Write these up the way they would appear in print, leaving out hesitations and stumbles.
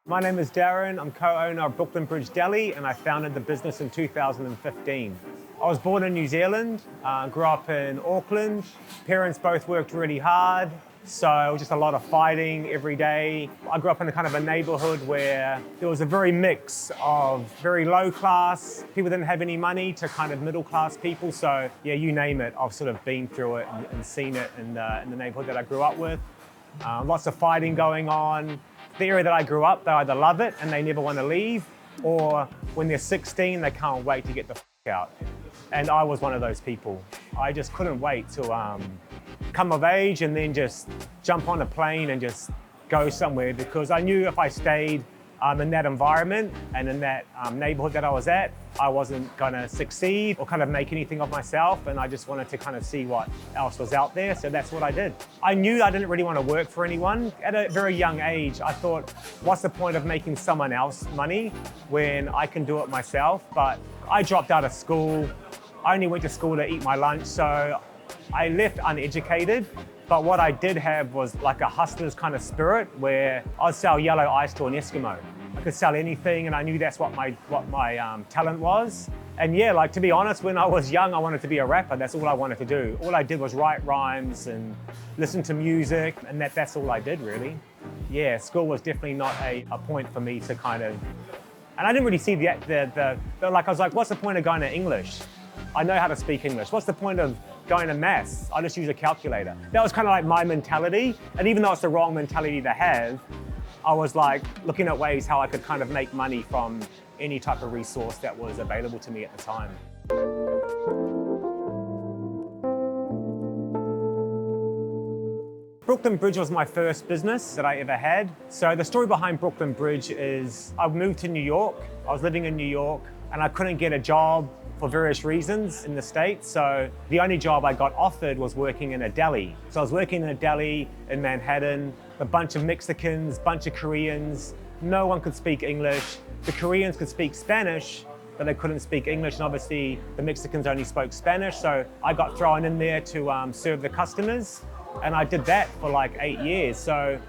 My name is Darren. I'm co-owner of Bridge Deli, and I founded the business in 2015. I was born in New Zealand, grew up in Auckland. Parents both worked really hard, so it was just a lot of fighting every day. I grew up in a kind of a neighbourhood where there was a very mix of very low class, people didn't have any money, to kind of middle class people. So yeah, you name it, I've sort of been through it and seen it in the neighbourhood that I grew up with. Lots of fighting going on. The area that I grew up, they either love it and they never want to leave, or when they're 16, they can't wait to get the out. And I was one of those people. I just couldn't wait to come of age and then just jump on a plane and just go somewhere, because I knew if I stayed in that environment and in that neighborhood that I was at, I wasn't gonna succeed or kind of make anything of myself, and I just wanted to kind of see what else was out there, so that's what I did. I knew I didn't really want to work for anyone. At a very young age, I thought, what's the point of making someone else money when I can do it myself? But I dropped out of school. I only went to school to eat my lunch, so I left uneducated. But what I did have was like a hustler's kind of spirit, where I'd sell yellow ice to an Eskimo. I could sell anything, and I knew that's what my talent was. And yeah, like, to be honest, when I was young, I wanted to be a rapper. That's all I wanted to do. All I did was write rhymes and listen to music, and that's all I did, really. Yeah, school was definitely not a point for me to kind of, and I didn't really see like, I was like, what's the point of going to English? I know how to speak English. What's the point of going to maths? I just use a calculator. That was kind of like my mentality. And even though it's the wrong mentality to have, I was like looking at ways how I could kind of make money from any type of resource that was available to me at the time. Bridge was my first business that I ever had. So the story behind Bridge is I moved to New York. I was living in New York and I couldn't get a job for various reasons in the States. So the only job I got offered was working in a deli. So I was working in a deli in Manhattan, a bunch of Mexicans, bunch of Koreans. No one could speak English. The Koreans could speak Spanish, but they couldn't speak English. And obviously the Mexicans only spoke Spanish. So I got thrown in there to serve the customers. And I did that for like 8 years. So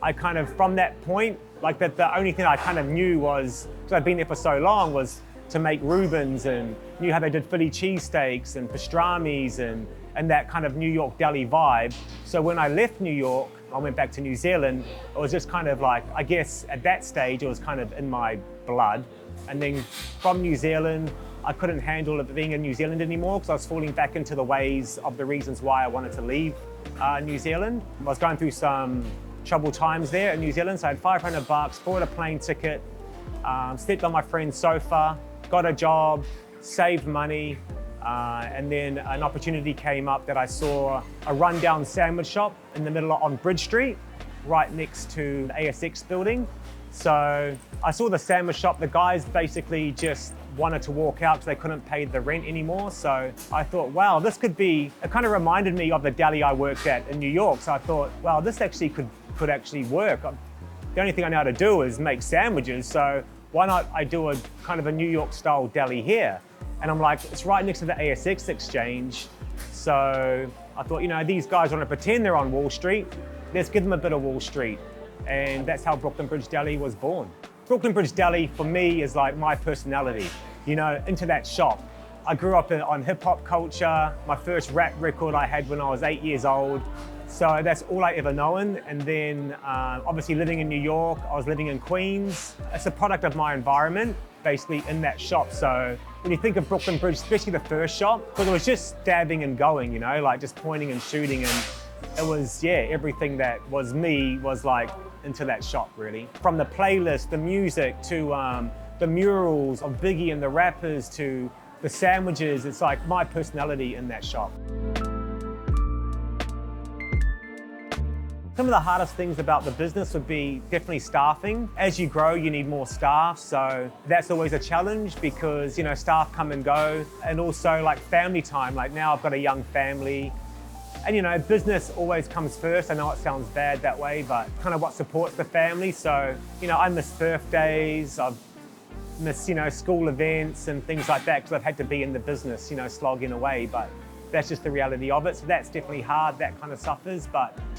I kind of, from that point, like the only thing I kind of knew was, because I'd been there for so long, was to make Reubens, and knew how they did Philly cheesesteaks and pastrami's and that kind of New York deli vibe. So when I left New York, I went back to New Zealand. It was just kind of like, I guess at that stage, it was kind of in my blood. And then from New Zealand, I couldn't handle it being in New Zealand anymore, because I was falling back into the ways of the reasons why I wanted to leave New Zealand. I was going through some troubled times there in New Zealand, so I had $500, bought a plane ticket, slept on my friend's sofa, got a job, saved money, and then an opportunity came up that I saw a rundown sandwich shop in the middle on Bridge Street, right next to the ASX building. So I saw the sandwich shop. The guys basically just wanted to walk out because they couldn't pay the rent anymore. So I thought, wow, this could be, it kind of reminded me of the deli I worked at in New York. So I thought, wow, this actually could actually work. The only thing I know how to do is make sandwiches. So why not I do a kind of a New York style deli here? And I'm like, it's right next to the ASX exchange. So I thought, you know, these guys want to pretend they're on Wall Street. Let's give them a bit of Wall Street. And that's how Bridge Deli was born. Bridge Deli for me is like my personality, you know, into that shop. I grew up on hip hop culture. My first rap record I had when I was 8 years old. So that's all I ever known. And then obviously living in New York, I was living in Queens. It's a product of my environment, basically in that shop. So when you think of Bridge, especially the first shop, because it was just stabbing and going, you know, like just pointing and shooting. And it was, yeah, everything that was me was like into that shop, really. From the playlist, the music, to the murals of Biggie and the rappers, to the sandwiches, it's like my personality in that shop. Some of the hardest things about the business would be definitely staffing. As you grow, you need more staff, so that's always a challenge because, you know, staff come and go. And also like family time, like now I've got a young family. And you know, business always comes first. I know it sounds bad that way, but kind of what supports the family. So, you know, I miss birthdays, I've missed, you know, school events and things like that because I've had to be in the business, you know, slogging away. But that's just the reality of it. So that's definitely hard, that kind of suffers.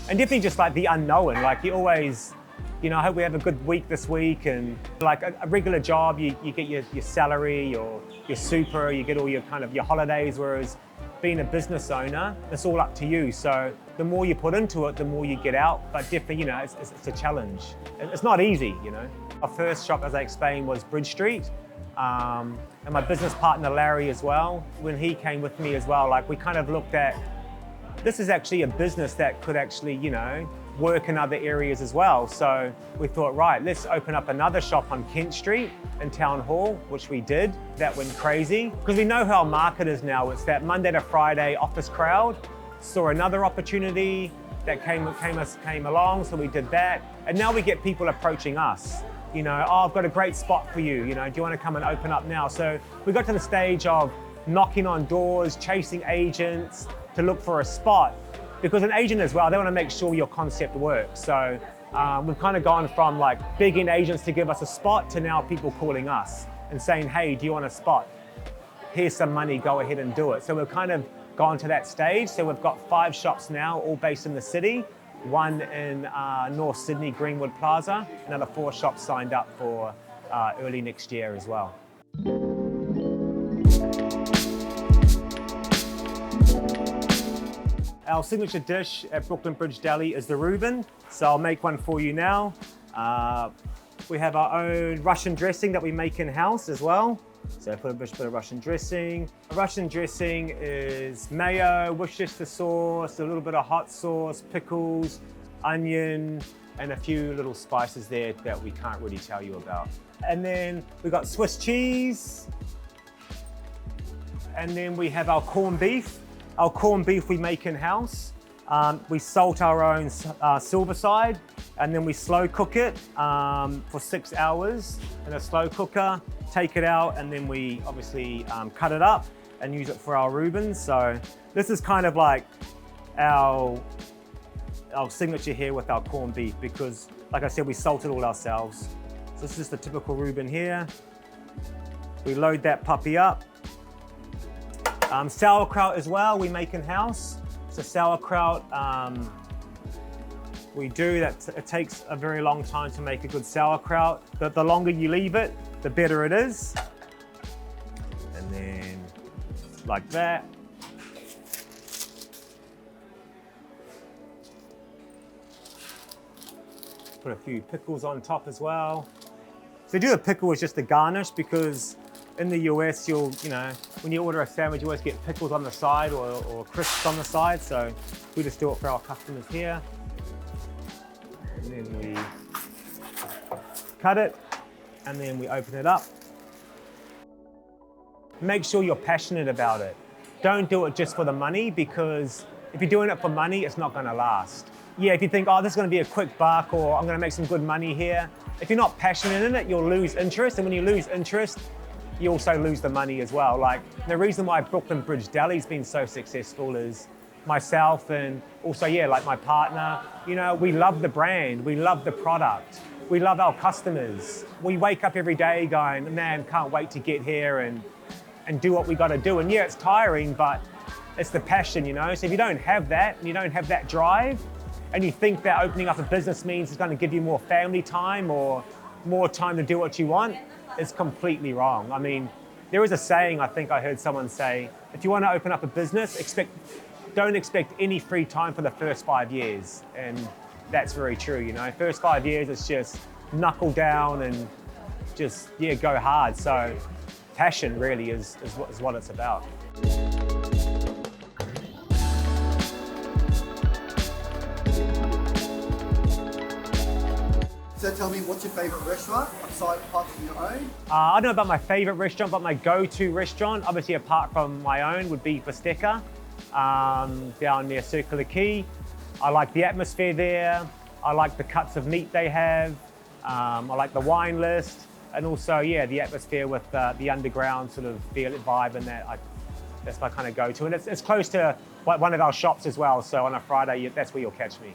And definitely just like the unknown, like you always I hope we have a good week this week. And like a regular job, you get your salary, your super, you get all your your holidays, whereas being a business owner, it's all up to you. So the more you put into it, the more you get out. But definitely, it's a challenge. It's not easy, Our first shop, as I explained, was Bridge Street. And my business partner, Larry, as well, when he came with me as well, like we kind of looked at, this is actually a business that could actually, work in other areas as well. So we thought, right, let's open up another shop on Kent Street in Town Hall, which we did. That went crazy because we know how our market is now. It's that Monday to Friday office crowd. Saw another opportunity that came along, so we did that. And now we get people approaching us. Oh, I've got a great spot for you. Do you want to come and open up now? So we got to the stage of knocking on doors, chasing agents to look for a spot. Because an agent as well, they want to make sure your concept works. So we've kind of gone from like begging agents to give us a spot to now people calling us and saying, hey, do you want a spot? Here's some money, go ahead and do it. So we've kind of gone to that stage. So we've got 5 shops now, all based in the city. 1 in North Sydney, Greenwood Plaza. Another 4 shops signed up for early next year as well. Our signature dish at Brooklyn Bridge Deli is the Reuben, so I'll make one for you now. We have our own Russian dressing that we make in-house as well. So I put a bit of Russian dressing. Russian dressing is mayo, Worcestershire sauce, a little bit of hot sauce, pickles, onion, and a few little spices there that we can't really tell you about. And then we've got Swiss cheese. And then we have our corned beef. Our corned beef we make in-house. We salt our own silver side, and then we slow cook it for 6 hours in a slow cooker, take it out, and then we obviously cut it up and use it for our Reubens. So this is kind of like our signature here with our corned beef, because like I said, we salt it all ourselves. So this is the typical Reuben here. We load that puppy up. Sauerkraut as well, we make in-house. So sauerkraut, we do that. It takes a very long time to make a good sauerkraut. The longer you leave it, the better it is. And then like that. Put a few pickles on top as well. So do a pickle as just a garnish, because in the US, when you order a sandwich, you always get pickles on the side or crisps on the side. So we just do it for our customers here. And then we cut it, and then we open it up. Make sure you're passionate about it. Don't do it just for the money, because if you're doing it for money, it's not gonna last. Yeah, if you think, oh, this is gonna be a quick buck, or I'm gonna make some good money here. If you're not passionate in it, you'll lose interest. And when you lose interest, you also lose the money as well. Like the reason why Brooklyn Bridge Deli's been so successful is myself, and also, like my partner, we love the brand, we love the product, we love our customers. We wake up every day going, man, can't wait to get here and do what we gotta do. And yeah, it's tiring, but it's the passion, So if you don't have that, and you don't have that drive, and you think that opening up a business means it's gonna give you more family time or more time to do what you want, it's completely wrong. I mean, there is a saying, I think I heard someone say, if you want to open up a business, don't expect any free time for the first 5 years. And that's very true, First 5 years, it's just knuckle down and just, go hard. So passion really is what it's about. So tell me, what's your favourite restaurant apart from your own? I don't know about my favourite restaurant, but my go-to restaurant, obviously apart from my own, would be Hatanaka, down near Circular Quay. I like the atmosphere there. I like the cuts of meat they have. I like the wine list. And also, the atmosphere with the underground sort of vibe and that. That's my kind of go-to. And it's close to one of our shops as well. So on a Friday, that's where you'll catch me.